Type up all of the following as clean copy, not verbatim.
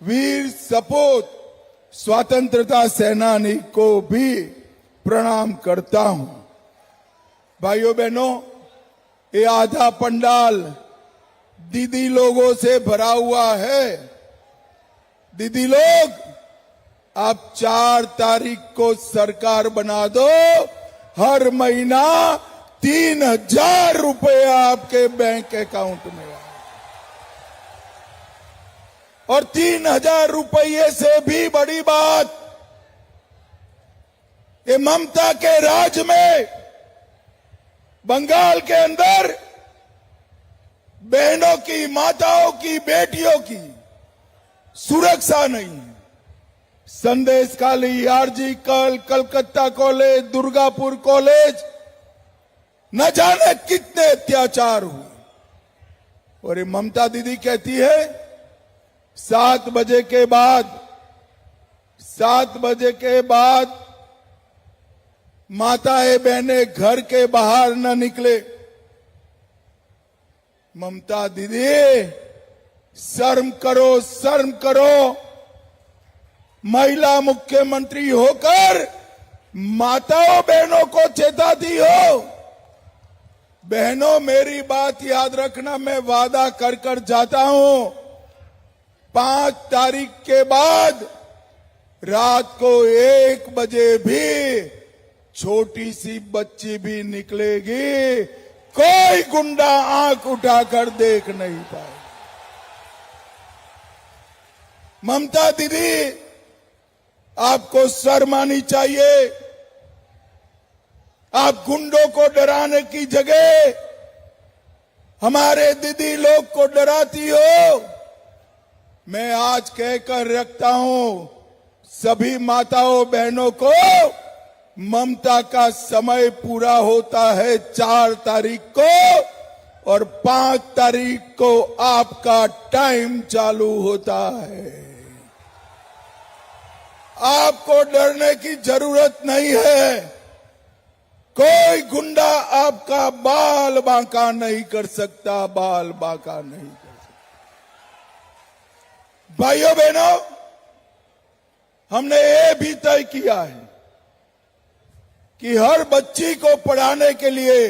वीर सपूत स्वतंत्रता सेनानी को भी प्रणाम करता हूं। भाइयों बहनों, ये आधा पंडाल दीदी लोगों से भरा हुआ है। दीदी लोग, आप 4 तारीख को सरकार बना दो, हर महीना 3000 रुपए आपके बैंक अकाउंट में आए। और 3000 रुपये से भी बड़ी बात, ये ममता के राज में बंगाल के अंदर बहनों की, माताओं की, बेटियों की सुरक्षा नहीं है। Sandeshkhali, RG Calcutta college, Durgapur college, न जाने कितने अत्याचार हुए। और ये ममता दीदी कहती है 7 बजे के बाद माताएं बहनें घर के बाहर न निकले। ममता दीदी, शर्म करो, शर्म करो। महिला मुख्यमंत्री होकर माताओं बहनों को चेताती हो। बहनों, मेरी बात याद रखना, मैं वादा कर कर जाता हूं, 5 तारीख के बाद रात को 1 बजे भी छोटी सी बच्ची भी निकलेगी, कोई गुंडा आंख उठाकर देख नहीं पाए। ममता दीदी, आपको शर्म आनी चाहिए। आप गुंडों को डराने की जगह हमारे दीदी लोग को डराती हो। मैं आज कहकर रखता हूं सभी माताओं बहनों को, ममता का समय पूरा होता है 4 तारीख को और 5 तारीख को आपका टाइम चालू होता है। आपको डरने की जरूरत नहीं है। कोई गुंडा आपका बाल बांका नहीं कर सकता, बाल बांका नहीं कर सकता। भाइयों बहनों, हमने ये भी तय किया है कि हर बच्ची को पढ़ाने के लिए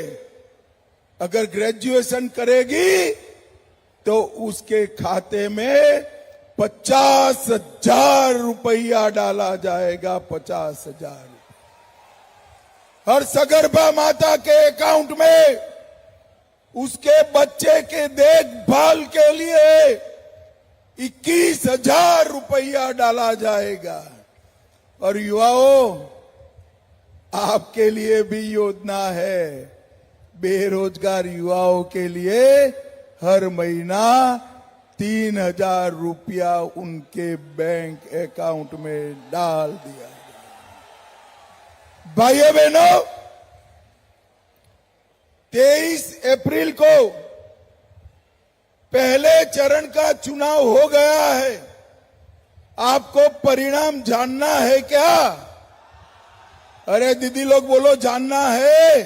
अगर ग्रेजुएशन करेगी तो उसके खाते में 50,000 रुपया डाला जाएगा। 50,000 हर सगर्भा माता के अकाउंट में उसके बच्चे के देखभाल के लिए 21,000 रुपया डाला जाएगा। और युवाओं, आपके लिए भी योजना है। बेरोजगार युवाओं के लिए हर महीना 3,000 रुपया उनके बैंक अकाउंट में डाल दिया जाए। भाइयों बहनों, 23 अप्रैल को पहले चरण का चुनाव हो गया है। आपको परिणाम जानना है क्या? अरे दीदी लोग बोलो, जानना है?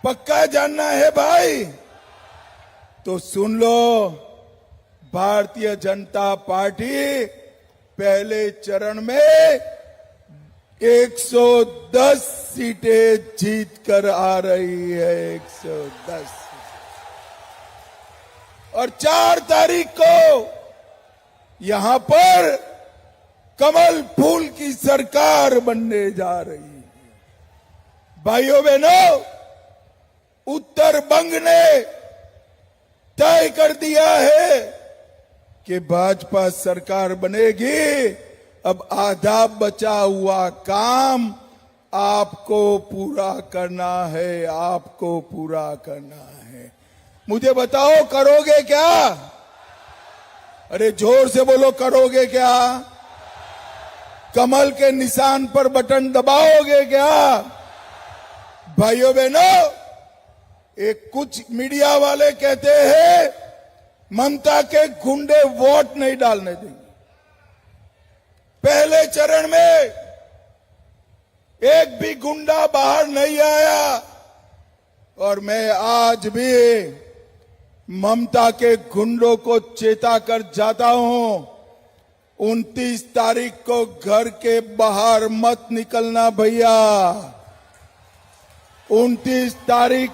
पक्का जानना है भाई? तो सुन लो, भारतीय जनता पार्टी पहले चरण में 110 सीटें जीत कर आ रही है। 110। और 4 तारीख को यहां पर कमल फूल की सरकार बनने जा रही है। भाइयों बहनों, उत्तर बंग ने तय कर दिया है कि भाजपा सरकार बनेगी। अब आधा बचा हुआ काम आपको पूरा करना है, आपको पूरा करना है। मुझे बताओ, करोगे क्या? अरे जोर से बोलो, करोगे क्या? कमल के निशान पर बटन दबाओगे क्या? भाइयों बहनों, एक कुछ मीडिया वाले कहते हैं ममता के गुंडे वोट नहीं डालने देंगे। पहले चरण में एक भी गुंडा बाहर नहीं आया। और मैं आज भी ममता के गुंडों को चेता कर जाता हूं, 29 तारीख को घर के बाहर मत निकलना भैया। 29 तारीख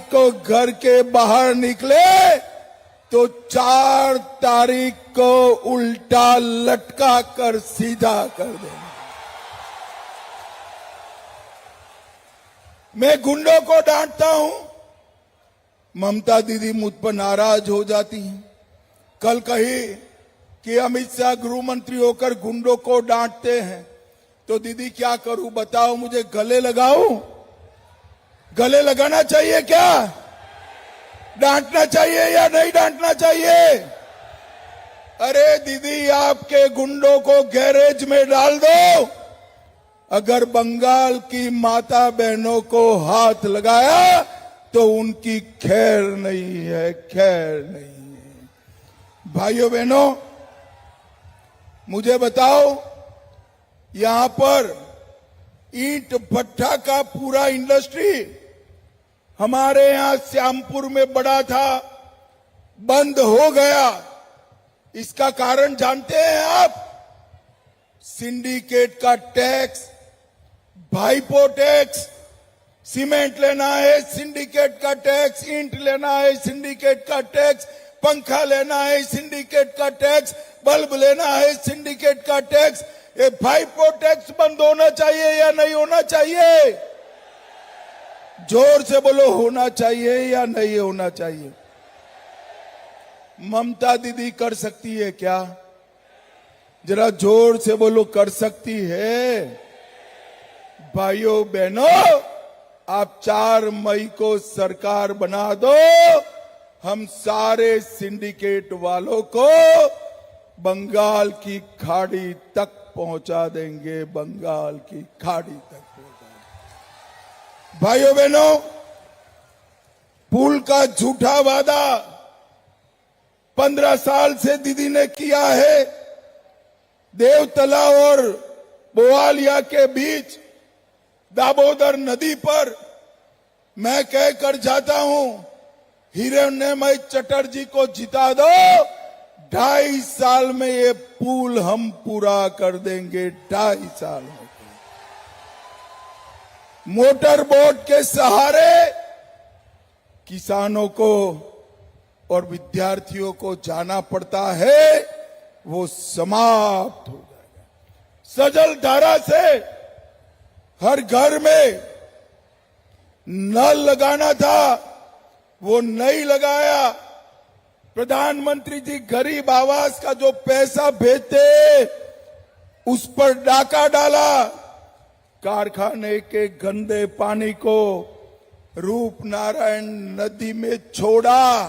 को घर के बाहर निकले तो 4 तारीख को उल्टा लटका कर सीधा कर देना। मैं गुंडों को डांटता हूं, ममता दीदी मुझ पर नाराज हो जाती हैं। कल कही कि अमित शाह गृह मंत्री होकर गुंडों को डांटते हैं, तो दीदी क्या करूं बताओ, मुझे गले लगाऊं? गले लगाना चाहिए क्या? डांटना चाहिए या नहीं डांटना चाहिए? अरे दीदी, आपके गुंडों को गैरेज में डाल दो। अगर बंगाल की माता बहनों को हाथ लगाया तो उनकी खैर नहीं है, खैर नहीं है। भाइयों बहनों, मुझे बताओ, यहां पर ईंट भट्ठा का पूरा इंडस्ट्री हमारे यहां श्यामपुर में बड़ा था, बंद हो गया। इसका कारण जानते हैं आप? सिंडिकेट का टैक्स, भाईपो टैक्स। सीमेंट लेना है, सिंडिकेट का टैक्स। ईंट लेना है, सिंडिकेट का टैक्स। पंखा लेना है, सिंडिकेट का टैक्स। बल्ब लेना है, सिंडिकेट का टैक्स। ये भाईपो टैक्स बंद होना चाहिए या नहीं होना चाहिए? जोर से बोलो, होना चाहिए या नहीं होना चाहिए? ममता दीदी कर सकती है क्या? जरा जोर से बोलो, कर सकती है? भाइयों बहनों, आप 4 मई को सरकार बना दो। हम सारे सिंडिकेट वालों को बंगाल की खाड़ी तक पहुंचा देंगे, बंगाल की खाड़ी तक पहुंचा देंगे। भाइयों बहनों, पुल का झूठा वादा 15 साल से दीदी ने किया है। देवतला और बोवालिया के बीच दामोदर नदी पर मैं कहकर जाता हूं, हिरण्यमय चटर्जी को जिता दो, 2.5 साल में ये पुल हम पूरा कर देंगे। 2.5 साल में मोटर बोट के सहारे किसानों को और विद्यार्थियों को जाना पड़ता है, वो समाप्त हो जाएगा। सजल धारा से हर घर में नल लगाना था, वो नहीं लगाया। प्रधानमंत्री जी गरीब आवास का जो पैसा भेजते उस पर डाका डाला। कारखाने के गंदे पानी को रूपनारायण नदी में छोड़ा।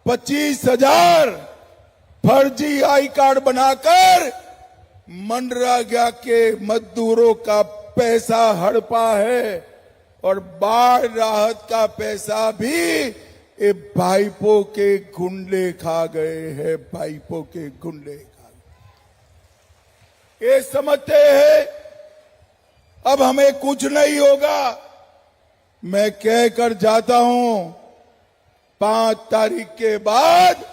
25,000 फर्जी आई कार्ड बनाकर मनरेगा के मजदूरों का पैसा हड़पा है, और बाढ़ राहत का पैसा भी ये भाईपो के गुंडे खा गए हैं। भाईपो के गुंडे खा गए। ये समझते हैं अब हमें कुछ नहीं होगा। मैं कहकर जाता हूं, 5 तारीख के बाद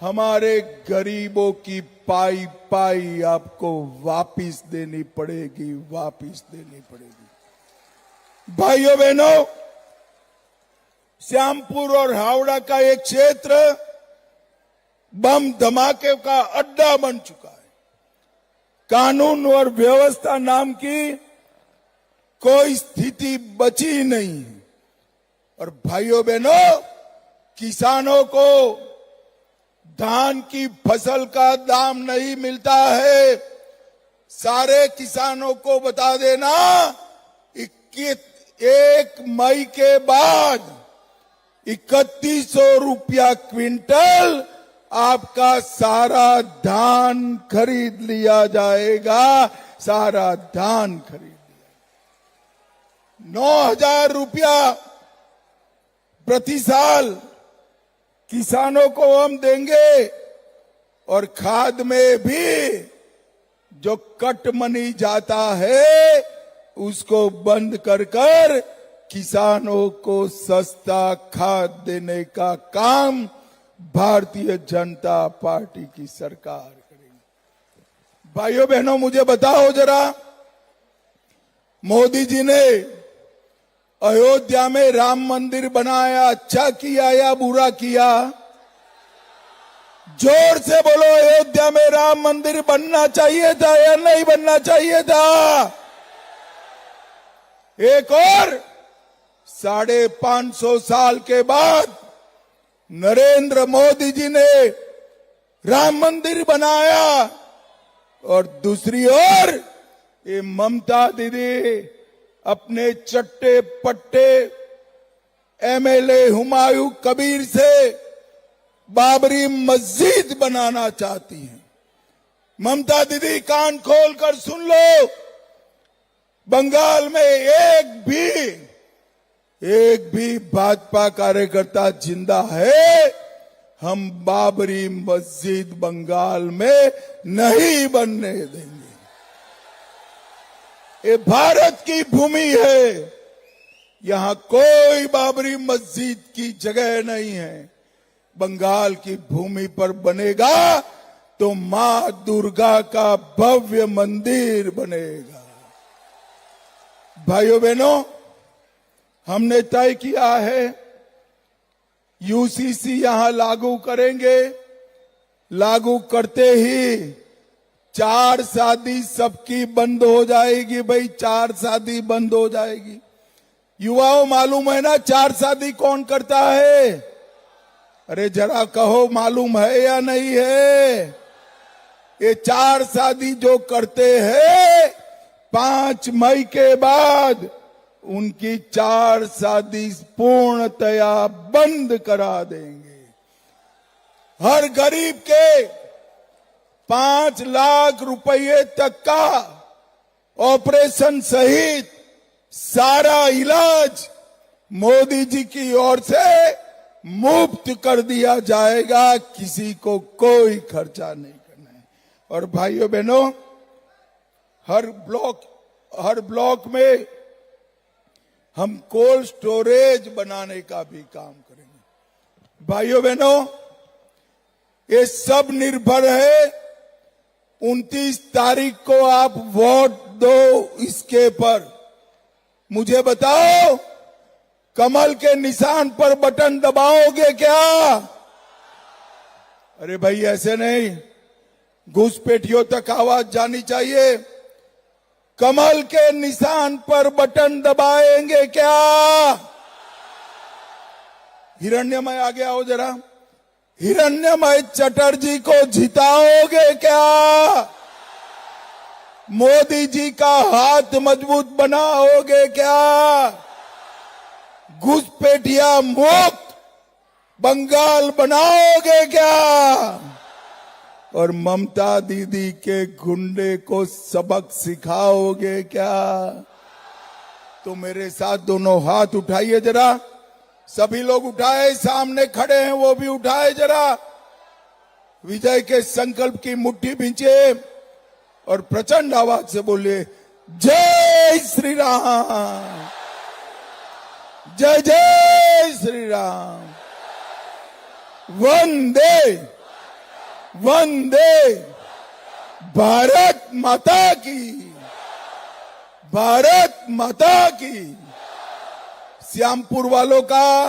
हमारे गरीबों की पाई पाई आपको वापिस देनी पड़ेगी, वापिस देनी पड़ेगी। भाइयों बहनों, श्यामपुर और हावड़ा का एक क्षेत्र बम धमाके का अड्डा बन चुका है। कानून और व्यवस्था नाम की कोई स्थिति बची नहीं है। और भाइयों बहनों, किसानों को धान की फसल का दाम नहीं मिलता है। सारे किसानों को बता देना, 1 मई के बाद 3100 रुपया क्विंटल आपका सारा धान खरीद लिया जाएगा। सारा धान खरीद लिया। 9,000 रुपया प्रति साल किसानों को हम देंगे। और खाद में भी जो कट मनी जाता है उसको बंद कर किसानों को सस्ता खाद देने का काम भारतीय जनता पार्टी की सरकार करेगी। भाइयों बहनों, मुझे बताओ जरा, मोदी जी ने अयोध्या में राम मंदिर बनाया, अच्छा किया या बुरा किया? जोर से बोलो, अयोध्या में राम मंदिर बनना चाहिए था या नहीं बनना चाहिए था? एक और 550 साल के बाद नरेंद्र मोदी जी ने राम मंदिर बनाया, और दूसरी ओर ये ममता दीदी अपने चट्टे पट्टे एमएलए हुमायूं कबीर से बाबरी मस्जिद बनाना चाहती हैं। ममता दीदी, कान खोलकर सुन लो, बंगाल में एक भी भाजपा कार्यकर्ता जिंदा है, हम बाबरी मस्जिद बंगाल में नहीं बनने देंगे। ये भारत की भूमि है, यहां कोई बाबरी मस्जिद की जगह नहीं है। बंगाल की भूमि पर बनेगा तो मां दुर्गा का भव्य मंदिर बनेगा। भाइयों बहनों, हमने तय किया है यूसीसी यहां लागू करेंगे। लागू करते ही 4 शादी सबकी बंद हो जाएगी। भाई, 4 शादी बंद हो जाएगी। युवाओं, मालूम है ना 4 शादी कौन करता है? अरे जरा कहो, मालूम है या नहीं है? ये 4 शादी जो करते हैं 5 मई के बाद उनकी 4 शादी पूर्णतया बंद करा देंगे। हर गरीब के 5 लाख रुपए तक का ऑपरेशन सहित सारा इलाज मोदी जी की ओर से मुफ्त कर दिया जाएगा। किसी को कोई खर्चा नहीं करना है। और भाइयों बहनों, हर ब्लॉक में हम कोल्ड स्टोरेज बनाने का भी काम करेंगे। भाइयों बहनों, ये सब निर्भर है 29 तारीख को आप वोट दो इसके पर। मुझे बताओ, कमल के निशान पर बटन दबाओगे क्या? अरे भाई, ऐसे नहीं, घुसपैठियों तक आवाज जानी चाहिए। कमल के निशान पर बटन दबाएंगे क्या? हिरण्यमय आगे आओ जरा। हिरण्यमय चटर्जी को जिताओगे क्या? मोदी जी का हाथ मजबूत बनाओगे क्या? घुसपैठिया मुक्त बंगाल बनाओगे क्या? और ममता दीदी के गुंडे को सबक सिखाओगे क्या? तो मेरे साथ दोनों हाथ उठाइए जरा। सभी लोग उठाए, सामने खड़े हैं वो भी उठाए जरा। विजय के संकल्प की मुट्ठी भींचे और प्रचंड आवाज से बोलिए, जय श्री राम, जय जय श्री राम, वंदे वंदे भारत माता की, भारत माता की। श्यामपुर वालों का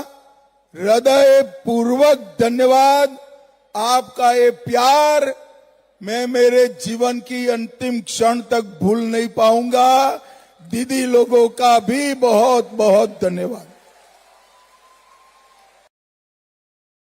हृदय पूर्वक धन्यवाद। आपका ये प्यार मैं मेरे जीवन की अंतिम क्षण तक भूल नहीं पाऊंगा। दीदी लोगों का भी बहुत बहुत धन्यवाद।